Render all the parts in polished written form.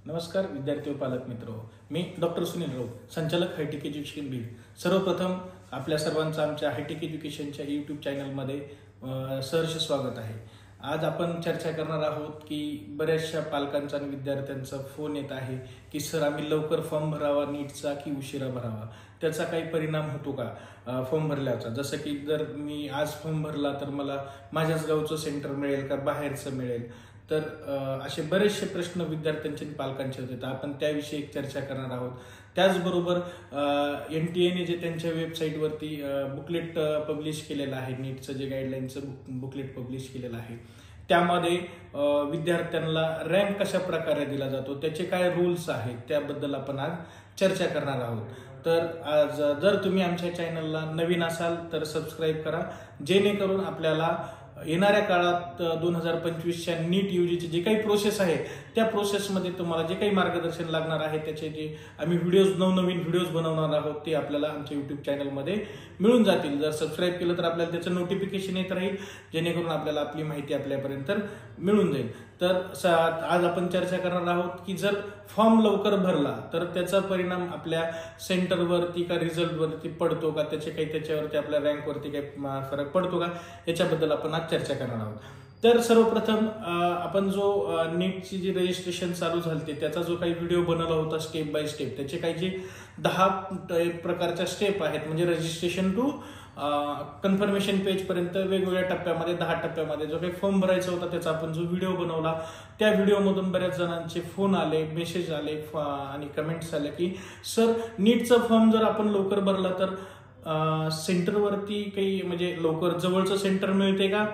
नमस्कार विद्यार्थी व पालक मित्र, मी डॉक्टर सुनील राऊत, संचालक हायटेक एज्युकेशन बीड। सर्वप्रथम आपल्या सर्वांचं आमच्या हायटेक एज्युकेशनच्या यूट्यूब चॅनलमध्ये सहर्ष स्वागत आहे। आज आपण चर्चा करणार आहोत की बऱ्याचशा पालकांचा आणि विद्यार्थ्यांचा फोन येत आहे की सर आम्ही लवकर फॉर्म भरावा नीटचा की उशिरा भरावा, त्याचा काही परिणाम होतो का फॉर्म भरल्याचा। जसं की जर मी आज फॉर्म भरला तर मला माझ्याच गावचं सेंटर मिळेल का बाहेरचं मिळेल, तर असे बरेचसे प्रश्न विद्यार्थ्यांचे आणि पालकांचे होते। आपण त्याविषयी एक चर्चा करणार आहोत। त्याचबरोबर NTA ने जे त्यांच्या वेबसाईटवरती बुकलेट पब्लिश केलेलं आहे, नीटचं जे गाईडलाईनचं बुकलेट पब्लिश केलेलं आहे, त्यामध्ये विद्यार्थ्यांना रँक कशा प्रकारे दिला जातो, त्याचे काय रूल्स आहेत, त्याबद्दल आपण आज चर्चा करणार आहोत। तर आज जर तुम्ही आमच्या चॅनलला नवीन असाल तर सबस्क्राईब करा, जेणेकरून आपल्याला येणाऱ्या काळात 2025च्या नीट यूजीची जे काही प्रोसेस आहे त्या प्रोसेसमध्ये तुम्हाला जे काही मार्गदर्शन लागणार आहे त्याचे जे आम्ही नवनवीन व्हिडिओज बनवणार आहोत ते आपल्याला आमच्या यूट्यूब चॅनलमध्ये मिळून जातील। जर सबस्क्राईब केलं तर आपल्याला त्याचं नोटिफिकेशन येत राहील, जेणेकरून आपल्याला आपली माहिती आपल्यापर्यंत मिळून जाईल। तर आज आपण चर्चा करणार आहोत की जर फॉर्म लवकर भरला तर त्याचा परिणाम आपल्या सेंटरवरती का रिझल्टवरती पडतो का, त्याच्यावरती आपल्या रँकवरती काही फरक पडतो का, याच्याबद्दल आपण आज चर्चा करणार आहोत। तर सर्वप्रथम आपण जो नीटची जी रजिस्ट्रेशन चालू झाली त्याचा जो काही व्हिडिओ बनवला होता स्टेप बाय स्टेप, त्याचे काही जे 10 प्रकारच्या स्टेप आहेत, म्हणजे रजिस्ट्रेशन टू कन्फर्मेशन पेज पर्यंत वेगवेगळ्या टप्प्यामध्ये 10 टप्प्यामध्ये जो काही फॉर्म भरायचा होता त्याचा आपण जो व्हिडिओ बनवला, त्या व्हिडिओमधून बऱ्याच जणांचे फोन आले, मेसेज आले आणि कमेंट्स आले की सर नीटचा फॉर्म जर आपण लवकर भरला तर सेंटरवरती काही म्हणजे लवकर जवळचं सेंटर मिळते का,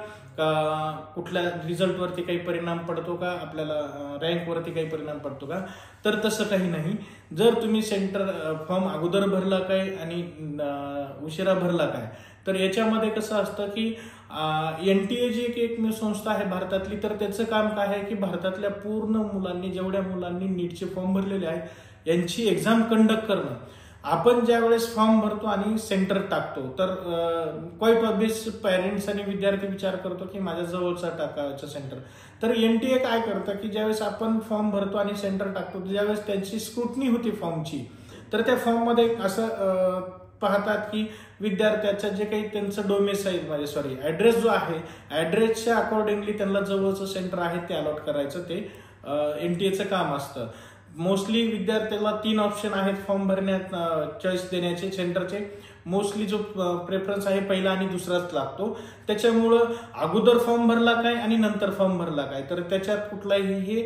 कुठल्या रिझल्टवरती काही परिणाम पडतो का, आपल्याला रँकवरती काही परिणाम पडतो का। तर तसं काही नाही। जर तुम्ही सेंटर फॉर्म अगोदर भरला काय आणि उशिरा भरला काय, तर याच्यामध्ये कसं असतं की NTA जी एकमेव संस्था आहे भारतातली, तर त्याचं काम काय आहे की भारतातल्या पूर्ण मुलांनी, जेवढ्या मुलांनी नीटचे फॉर्म भरलेले आहेत यांची एक्झाम कंडक्ट करणं। आपण ज्या वेळेस फॉर्म भरतो आणि सेंटर टाकतो तर क्वाईट ऑब्वियस पेरेंट्स आणि विद्यार्थी विचार करतो की माझ्या जवळचा टाकायचं सेंटर। तर NTA काय करतं की ज्यावेळेस आपण फॉर्म भरतो आणि सेंटर टाकतो ज्यावेळेस त्यांची स्क्रुटनी होती फॉर्मची, तर त्या फॉर्ममध्ये असं पाहतात की विद्यार्थ्याचं जे काही त्यांचं डोमेसाईल म्हणजे ऍड्रेस जो आहे, ऍड्रेसच्या अकॉर्डिंगली त्यांना जवळचं सेंटर आहे ते अलॉट करायचं, ते NTAचं काम असतं। मोस्टली विद्यार्थ्याला 3 ऑप्शन आहेत फॉर्म भरण्यात, चॉईस देण्याचे सेंटरचे। मोस्टली जो प्रेफरन्स आहे पहिला आणि दुसराच लागतो, त्याच्यामुळं अगोदर फॉर्म भरला काय आणि नंतर फॉर्म भरला काय, तर त्याच्यात कुठलाही हे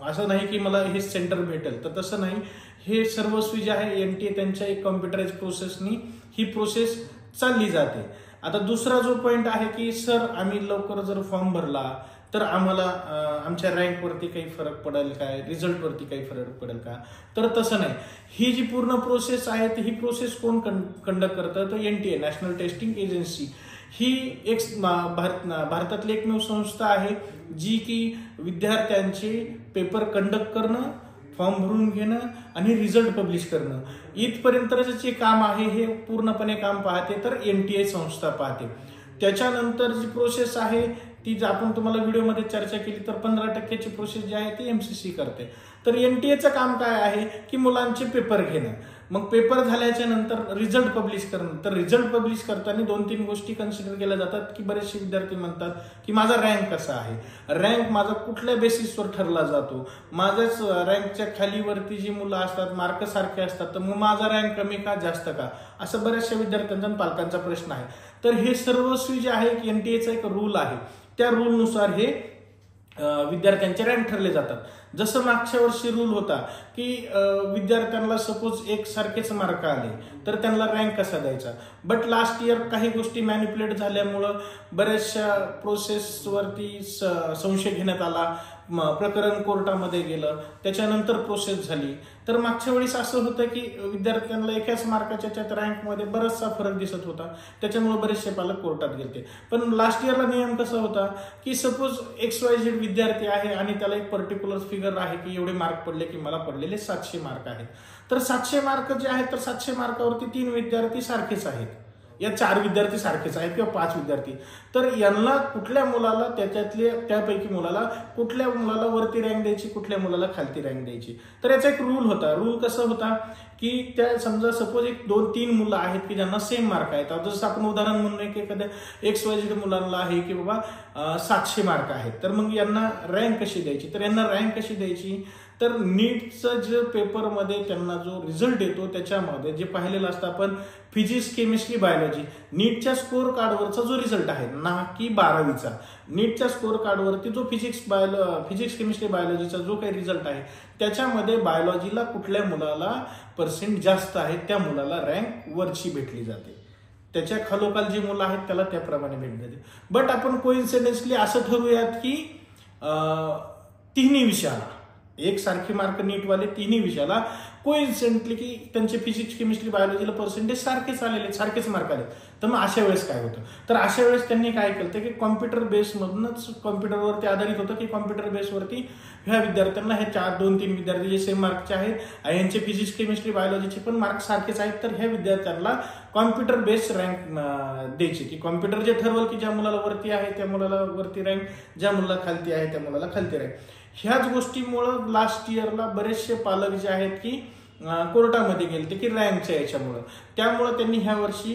असं नाही की मला हे सेंटर भेटेल, तर तसं नाही। हे सर्वस्वी जे आहे NTA त्यांच्या एक कॉम्प्युटराइज प्रोसेसनी ही प्रोसेस चालली जाते। आता दुसरा जो पॉइंट आहे की सर आम्ही लवकर जर फॉर्म भरला तर आम्हाला आमच्या रँकवरती काही फरक पडेल काय, रिझल्टवरती काही फरक पडेल का, तर तसं नाही। ही जी पूर्ण प्रोसेस आहे ही प्रोसेस कोण कंडक्ट करतं, तर NTA नॅशनल टेस्टिंग एजन्सी ही एक भारतातली एकमेव संस्था आहे जी की विद्यार्थ्यांचे पेपर कंडक्ट करणं, फॉर्म भरून घेणं आणि रिझल्ट पब्लिश करणं इथपर्यंतच जे काम आहे हे पूर्णपणे काम पाहते तर NTA संस्था पाहते। त्याच्यानंतर जी प्रोसेस आहे ती आपण तुम्हाला व्हिडिओमध्ये चर्चा केली, तर 15% प्रोसेस जी आहे ती MCC करते। तर NTAचं काम काय आहे की मुलांचे पेपर घेणं, मग पेपर झाल्याच्या नंतर रिझल्ट पब्लिश करणं। तर रिझल्ट पब्लिश करताना 2-3 गोष्टी कन्सिडर केल्या जातात की बरेचसे विद्यार्थी म्हणतात की माझा रँक कसा आहे, रँक माझा कुठल्या बेसिसवर ठरला जातो, माझ्याच रँकच्या खालीवरती जी मुलं असतात मार्क सारखे असतात, तर मग माझा रँक कमी का जास्त का, असं बऱ्याचशा विद्यार्थ्यांचा आणि पालकांचा प्रश्न आहे। तर हे सर्वस्वी जे आहे NTAचा एक रूल आहे, त्या रूलनुसार हे विद्यार्थ्यांचे रँक ठरले जातात। जसं मागच्या वर्षी रूल होता की विद्यार्थ्यांना सपोज एक सारखेच मार्क आले तर त्यांना रँक कसा द्यायचा, बट लास्ट इयर काही गोष्टी मॅनिप्युलेट झाल्यामुळं बऱ्याचशा प्रोसेसवरती संशय घेण्यात आला, प्रकरण कोर्टामध्ये गेलं, त्याच्यानंतर प्रोसेस झाली। तर मागच्या वेळेस असं होतं की विद्यार्थ्यांना एकाच मार्काच्या रँकमध्ये बराचसा फरक दिसत होता, त्याच्यामुळे बरेचसे पालक कोर्टात गेले। पण लास्ट इयरला नियम कसा होता की सपोज XYZ विद्यार्थी आहे आणि त्याला एक पर्टिक्युलर फिगर आहे की एवढे मार्क पडले की मला पडलेले 700 मार्क आहेत, तर 700 मार्क जे आहेत तर 700 मार्कावरती 3 विद्यार्थी सारखेच आहेत, या 4 विद्यार्थी सारखेच आहेत किंवा 5 विद्यार्थी, तर यांना कुठल्या मुलाला त्यापैकी मुलाला कुठल्या मुलाला वरती रँक द्यायची, कुठल्या मुलाला खालती रँक द्यायची. तर याचा एक रूल होता. रूल कसा होता की त्या समजा सपोज एक 2-3 मुलं आहेत की ज्यांना सेम मार्क आहेत. आता जसं आपण उदाहरण म्हणूया की एखाद्या XYZ मुलांना आहे की बाबा 700 मार्क आहेत, तर मग यांना रँक कशी द्यायची. तर यांना रँक कशी द्यायची, तर नीटचं जे पेपरमध्ये त्यांना जो रिझल्ट येतो त्याच्यामध्ये जे पाहिलेलं असतं आपण फिजिक्स, केमिस्ट्री, बायोलॉजी, नीटच्या स्कोअर कार्डवरचा जो रिझल्ट आहे ना की 12वीचा, नीटच्या स्कोअर कार्डवरती जो फिजिक्स, केमिस्ट्री, बायोलॉजीचा जो काही रिझल्ट आहे त्याच्यामध्ये बायोलॉजीला कुठल्या मुलाला पर्सेंट जास्त आहे त्या मुलाला रँक वरची भेटली जाते. त्याच्या खालोखाल जी मुलं आहेत त्याला त्याप्रमाणे भेटली जाते. बट आपण कोइन्सिडेंटली असं ठरवूयात की तिन्ही विषयाला एकसारखे मार्क नीटवाले तिन्ही विषयाला कोइन्सिडेंटली की त्यांचे फिजिक्स, केमिस्ट्री, बायोलॉजीला पर्सेंटेज सारखेच आलेले, सारखेच मार्क आले. तर मग अशा वेळेस काय होतं, तर अशा वेळेस त्यांनी काय केलं की कॉम्प्युटर बेसमधूनच कॉम्प्युटरवरती आधारित होतं की कॉम्प्युटर बेसवरती ह्या विद्यार्थ्यांना हे 2-3 विद्यार्थी जे सेम मार्कचे आहेत यांचे फिजिक्स, केमिस्ट्री, बायोलॉजीचे पण मार्क सारखेच आहेत, तर ह्या विद्यार्थ्यांना कॉम्प्युटर बेस्ड रँक द्यायची की कॉम्प्युटर जे ठरवल की ज्या मुलाला वरती आहे त्या मुलाला वरती रँक, ज्या मुलाला खालती आहे त्या मुलाला खालती रँक. ह्याच गोष्टीमुळं लास्ट इयरला बरेचसे पालक जे आहेत की कोर्टामध्ये गेले की रँकच्या याच्यामुळं, त्यामुळं त्यांनी ह्या वर्षी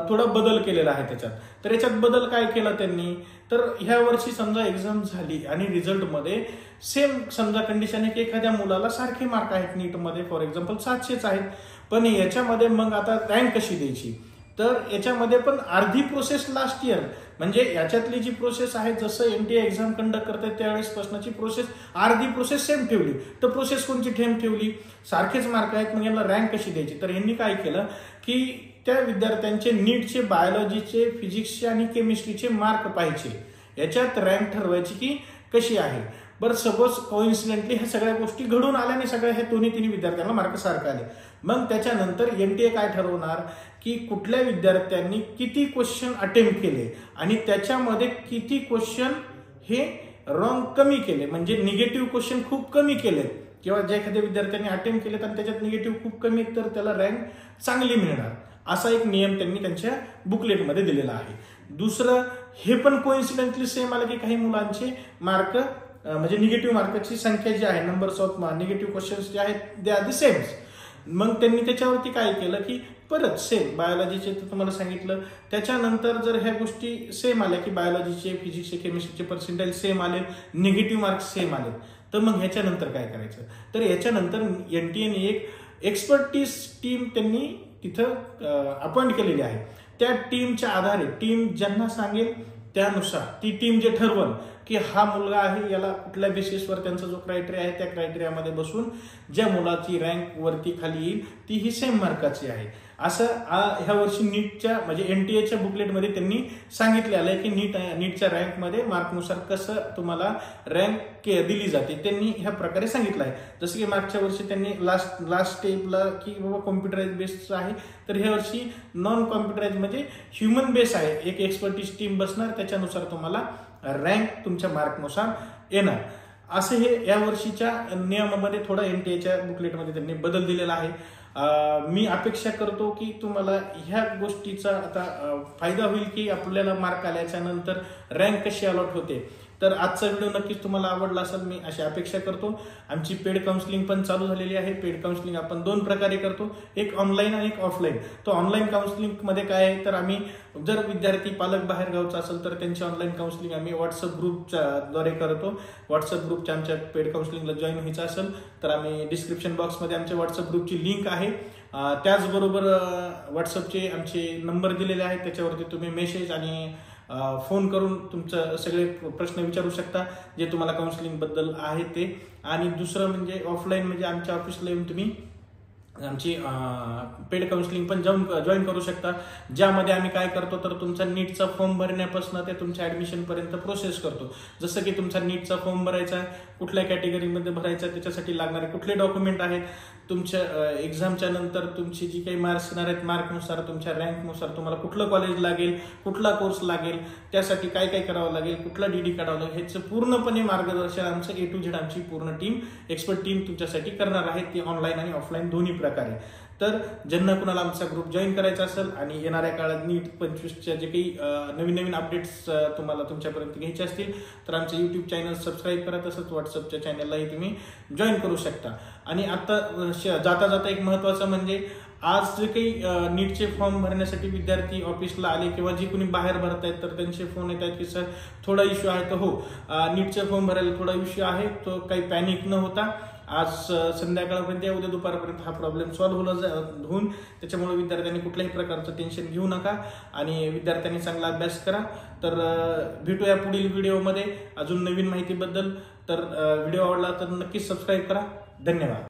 थोडा बदल केलेला आहे त्याच्यात. तर याच्यात बदल काय केला त्यांनी, तर ह्या वर्षी समजा एक्झाम झाली आणि रिझल्टमध्ये सेम समजा कंडिशन आहे की एखाद्या मुलाला सारखे मार्क आहेत नीटमध्ये, फॉर एक्झाम्पल 700च आहेत, पण याच्यामध्ये मग आता रँक कशी द्यायची. तर याच्यामध्ये पण अर्धी प्रोसेस लास्ट इयर, म्हणजे याच्यातली जी प्रोसेस आहे जसं NTA एक्झाम कंडक्ट करतात त्यावेळेस प्रश्नाची प्रोसेस अर्धी प्रोसेस सेम ठेवली. तर प्रोसेस कोणची सेम ठेवली, सारखेच मार्क आहेत, मग यांना रँक कशी द्यायची. तर यांनी काय केलं की त्या विद्यार्थ्यांचे नीटचे, बायोलॉजीचे, फिजिक्सचे आणि केमिस्ट्रीचे मार्क पाहिजे, याच्यात रँक ठरवायची की कशी आहे. बरं, सपोज कोइन्सिडेंटली ह्या सगळ्या गोष्टी घडून आल्या आणि सगळ्या हे तिन्ही विद्यार्थ्यांना मार्क सारखे आले. मग त्याच्यानंतर NTA काय ठरवणार की कुठल्या विद्यार्थ्यांनी किती क्वेश्चन अटेम्प्ट केले आणि त्याच्यामध्ये किती क्वेश्चन हे रॉंग कमी केले, म्हणजे निगेटिव्ह क्वेश्चन खूप कमी केलेत किंवा ज्या एखाद्या विद्यार्थ्यांनी अटेम्प्ट केलेत आणि त्याच्यात निगेटिव्ह खूप कमी आहेत तर त्याला रँक चांगली मिळणार, असा एक नियम त्यांनी त्यांच्या बुकलेटमध्ये दिलेला आहे. दुसरं, हे पण कोइन्सिडेंटली सेम आलं की काही मुलांचे मार्क म्हणजे निगेटिव्ह मार्काची संख्या जी आहे, नंबर्स ऑफ निगेटिव्ह क्वेश्चन्स जे आहेत दे आर द सेम. मग त्यांनी त्याच्यावरती काय केलं की परत सेम बायोलॉजीचे तर तुम्हाला सांगितलं, त्याच्यानंतर जर ह्या गोष्टी सेम आल्या की बायोलॉजीचे, फिजिक्सचे, केमिस्ट्रीचे पर्सेंटेज सेम आले, निगेटिव्ह मार्क्स सेम आले, तर मग ह्याच्यानंतर काय करायचं. तर याच्यानंतर NTAने एक एक्सपर्टीज टीम त्यांनी तिथं अपॉइंट केलेली आहे. त्या टीमच्या आधारे टीम ज्यांना सांगेल त्यानुसार ती टीम जे ठरवल की हा मुलगा आहे याला कुठल्या बेसिसवर त्यांचा जो क्रायटेरिया आहे त्या क्रायटेरियामध्ये बसून ज्या मुलाची रँक वरती खाली येईल ती ही सेम मार्काची आहे, असं ह्या वर्षी नीटच्या म्हणजे NTAच्या बुकलेटमध्ये त्यांनी सांगितलेलं आहे की नीटच्या रँकमध्ये मार्कनुसार कसं तुम्हाला रँक दिली जाते, त्यांनी ह्या प्रकारे सांगितलं आहे. जसं की मागच्या वर्षी त्यांनी लास्ट स्टेपला की बाबा कॉम्प्युटराइज बेस्ड आहे, तर ह्या वर्षी नॉन कॉम्प्युटराइज म्हणजे ह्युमन बेस आहे, एक एक्सपर्टीज टीम बसणार, त्याच्यानुसार तुम्हाला रँक तुमच्या मार्कनुसार येणार. असं हे या वर्षीच्या नियमामध्ये थोडा NTAच्या बुकलेटमध्ये त्यांनी बदल दिलेला आहे. मी अपेक्षा करतो की तुम्हाला ह्या गोष्टीचा आता फायदा होईल की आपल्याला मार्क आल्याच्या नंतर रँक कशी अलॉट होते. तर आजचा व्हिडिओ नक्कीच तुम्हाला आवडला असेल मी अशी अपेक्षा करतो. आमची पेड काउन्सिलिंग पण चालू झालेली आहे. पेड काउन्सिलिंग आपण 2 प्रकारे करतो, एक ऑनलाईन आणि एक ऑफलाईन. तो ऑनलाईन काउन्सिलिंगमध्ये काय आहे तर आम्ही जर विद्यार्थी पालक बाहेर गावचा असेल तर त्यांची ऑनलाईन काउन्सिलिंग आम्ही व्हॉट्सअप ग्रुपद्वारे करतो. व्हॉट्सअप ग्रुपच्या आमच्या पेड काउन्सिलिंगला जॉईन व्हायचं असेल तर आम्ही डिस्क्रिप्शन बॉक्समध्ये आमच्या व्हॉट्सअप ग्रुपची लिंक आहे. त्याचबरोबर व्हॉट्सअपचे आमचे नंबर दिलेले आहेत, त्याच्यावरती तुम्ही मेसेज आणि फोन करून तुमचं सगळे प्रश्न विचारू शकता जे तुम्हाला काउन्सिलिंग बद्दल आहे ते. आणि दुसरं म्हणजे ऑफलाईन म्हणजे आमच्या ऑफिसला येऊन तुम्ही आमची पेड काउन्सिलिंग पण जॉईन करू शकता, ज्यामध्ये आम्ही काय करतो तर तुमचा नीटचा फॉर्म भरण्यापासून ते तुमच्या ऍडमिशनपर्यंत प्रोसेस करतो. जसं की तुमचा नीटचा फॉर्म भरायचा, कुठल्या कॅटेगरीमध्ये भरायचा, त्याच्यासाठी लागणारे कुठले डॉक्युमेंट आहेत, तुमच्या एक्झामच्या नंतर तुमची जी काही मार्क्स येणार आहेत मार्कनुसार तुमच्या रँकनुसार तुम्हाला कुठलं कॉलेज लागेल, कुठला कोर्स लागेल, त्यासाठी काय काय करावं लागेल, कुठला DD काढावं लागेल, ह्याचं पूर्णपणे मार्गदर्शन आमचं A to Z आमची पूर्ण टीम एक्सपर्ट टीम तुमच्यासाठी करणार आहे. ती ऑनलाईन आणि ऑफलाईन दोन्ही प्रकारे. तर ज्यांना कुणाला आमचा ग्रुप जॉईन करायचा असेल आणि येणाऱ्या काळात नीट 25च्या जे काही नवीन अपडेट्स तुम्हाला तुमच्यापर्यंत घ्यायचे असतील तर आमचं YouTube चॅनल सबस्क्राईब करा. तसंच व्हॉट्सअपच्या चॅनललाही तुम्ही जॉईन करू शकता. आणि आता जाता जाता एक महत्त्वाचं म्हणजे आज जे काही नीटचे फॉर्म भरण्यासाठी विद्यार्थी ऑफिसला आले किंवा जी कोणी बाहेर भरतायत तर त्यांचे फोन येत आहेत की सर थोडा इश्यू आहे. तर हो, नीटचे फॉर्म भरायला थोडा इश्यू आहे. तो काही पॅनिक न होता आज संध्याकाळपर्यंत या उद्या दुपारपर्यंत हा प्रॉब्लेम सॉल्व्ह होऊन त्याच्यामुळे विद्यार्थ्यांनी कुठल्याही प्रकारचं टेन्शन घेऊ नका आणि विद्यार्थ्यांनी चांगला अभ्यास करा. तर भेटूया पुढील व्हिडिओमध्ये अजून नवीन माहितीबद्दल. तर व्हिडिओ आवडला तर नक्कीच सबस्क्राईब करा. धन्यवाद.